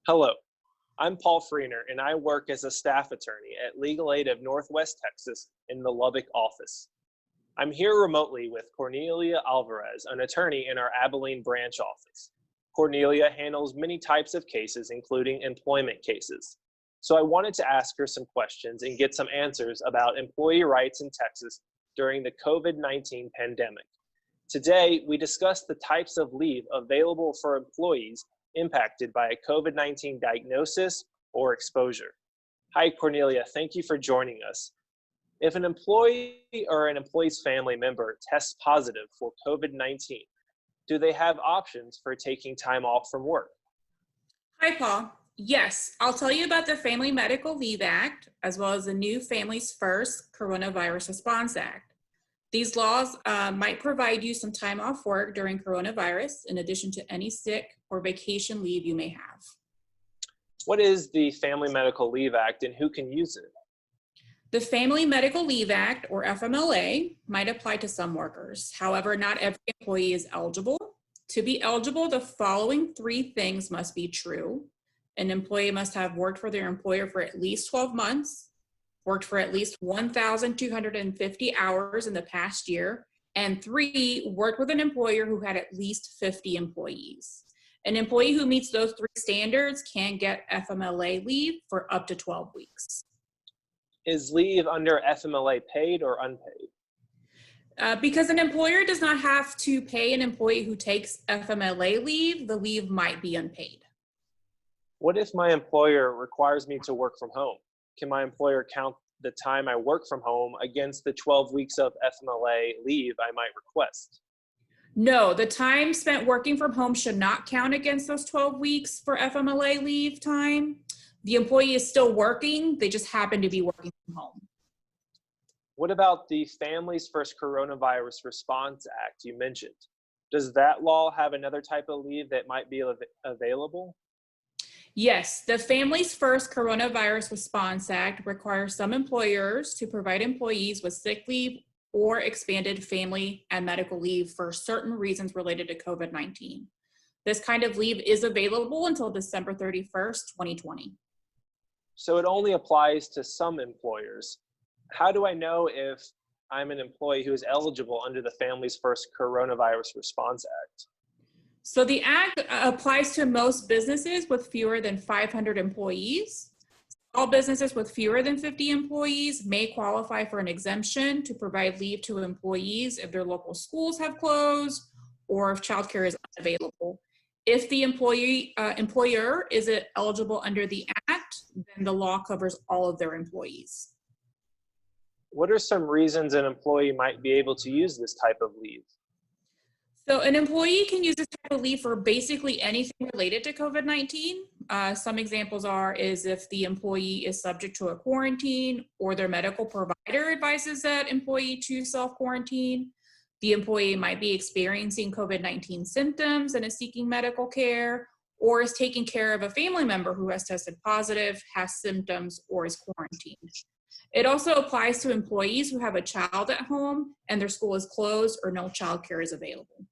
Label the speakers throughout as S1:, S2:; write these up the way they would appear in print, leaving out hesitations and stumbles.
S1: Hello, I'm Paul Freener, and I work as a staff attorney at Legal Aid of Northwest Texas in the Lubbock office. I'm here remotely with Cornelia Alvarez, an attorney in our Abilene branch office. Cornelia handles many types of cases, including employment cases. So I wanted to ask her some questions and get some answers about employee rights in Texas during the COVID-19 pandemic. Today, we discuss the types of leave available for employees impacted by a COVID-19 diagnosis or exposure. Hi, Cornelia. Thank you for joining us. If an employee or an employee's family member tests positive for COVID-19, do they have options for taking time off from work?
S2: Hi, Paul. Yes, I'll tell you about the Family Medical Leave Act, as well as the new Families First Coronavirus Response Act. These laws might provide you some time off work during coronavirus, in addition to any sick or vacation leave you may have.
S1: What is the Family Medical Leave Act and who can use it?
S2: The Family Medical Leave Act, or FMLA, might apply to some workers. However, not every employee is eligible. To be eligible, the following three things must be true. An employee must have worked for their employer for at least 12 months, worked for at least 1,250 hours in the past year, and 3, worked with an employer who had at least 50 employees. An employee who meets those 3 standards can get FMLA leave for up to 12 weeks.
S1: Is leave under FMLA paid or unpaid?
S2: Because an employer does not have to pay an employee who takes FMLA leave, the leave might be unpaid.
S1: What if my employer requires me to work from home? Can my employer count the time I work from home against the 12 weeks of FMLA leave I might request?
S2: No, the time spent working from home should not count against those 12 weeks for FMLA leave time. The employee is still working, they just happen to be working from home.
S1: What about the Families First Coronavirus Response Act you mentioned? Does that law have another type of leave that might be available?
S2: Yes, the Families First Coronavirus Response Act requires some employers to provide employees with sick leave or expanded family and medical leave for certain reasons related to COVID-19. This kind of leave is available until December 31st, 2020.
S1: So it only applies to some employers. How do I know if I'm an employee who is eligible under the Families First Coronavirus Response Act?
S2: So the act applies to most businesses with fewer than 500 employees. All businesses with fewer than 50 employees may qualify for an exemption to provide leave to employees if their local schools have closed or if childcare is unavailable. If the employer is eligible under the act, then the law covers all of their employees.
S1: What are some reasons an employee might be able to use this type of leave?
S2: So an employee can use this type of leave for basically anything related to COVID-19. Some examples is if the employee is subject to a quarantine or their medical provider advises that employee to self-quarantine. The employee might be experiencing COVID-19 symptoms and is seeking medical care, or is taking care of a family member who has tested positive, has symptoms, or is quarantined. It also applies to employees who have a child at home and their school is closed or no childcare is available.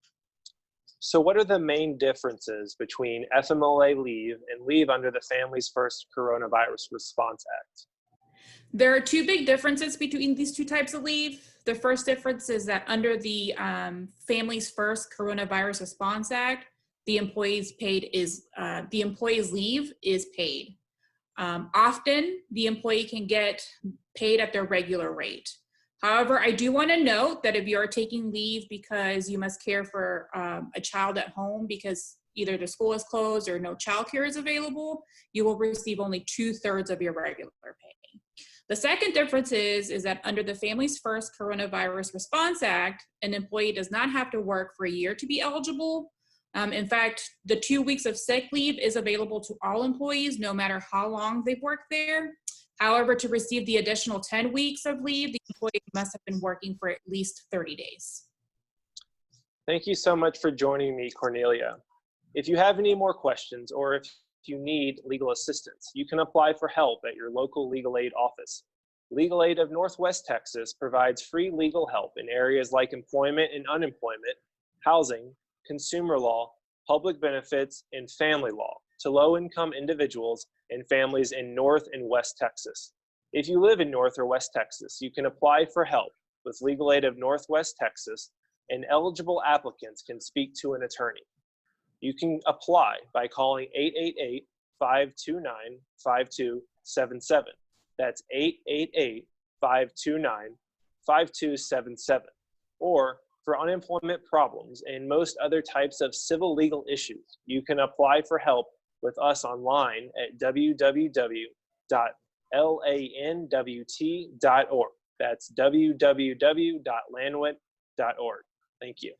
S1: So what are the main differences between FMLA leave and leave under the Families First Coronavirus Response Act?
S2: There are 2 big differences between these 2 types of leave. The first difference is that under the Families First Coronavirus Response Act, the employee's leave is paid. Often, the employee can get paid at their regular rate. However, I do want to note that if you are taking leave because you must care for a child at home because either the school is closed or no childcare is available, you will receive only 2/3 of your regular pay. The second difference is that under the Families First Coronavirus Response Act, an employee does not have to work for a year to be eligible. In fact, the 2 weeks of sick leave is available to all employees, no matter how long they've worked there. However, to receive the additional 10 weeks of leave, the employee must have been working for at least 30 days.
S1: Thank you so much for joining me, Cornelia. If you have any more questions or if you need legal assistance, you can apply for help at your local legal aid office. Legal Aid of Northwest Texas provides free legal help in areas like employment and unemployment, housing, consumer law, public benefits, and family law. to low-income individuals and families in North and West Texas. If you live in North or West Texas, you can apply for help with Legal Aid of Northwest Texas, and eligible applicants can speak to an attorney. You can apply by calling 888-529-5277. That's 888-529-5277. Or for unemployment problems and most other types of civil legal issues, you can apply for help with us online at www.lanwt.org. That's www.landwt.org. Thank you.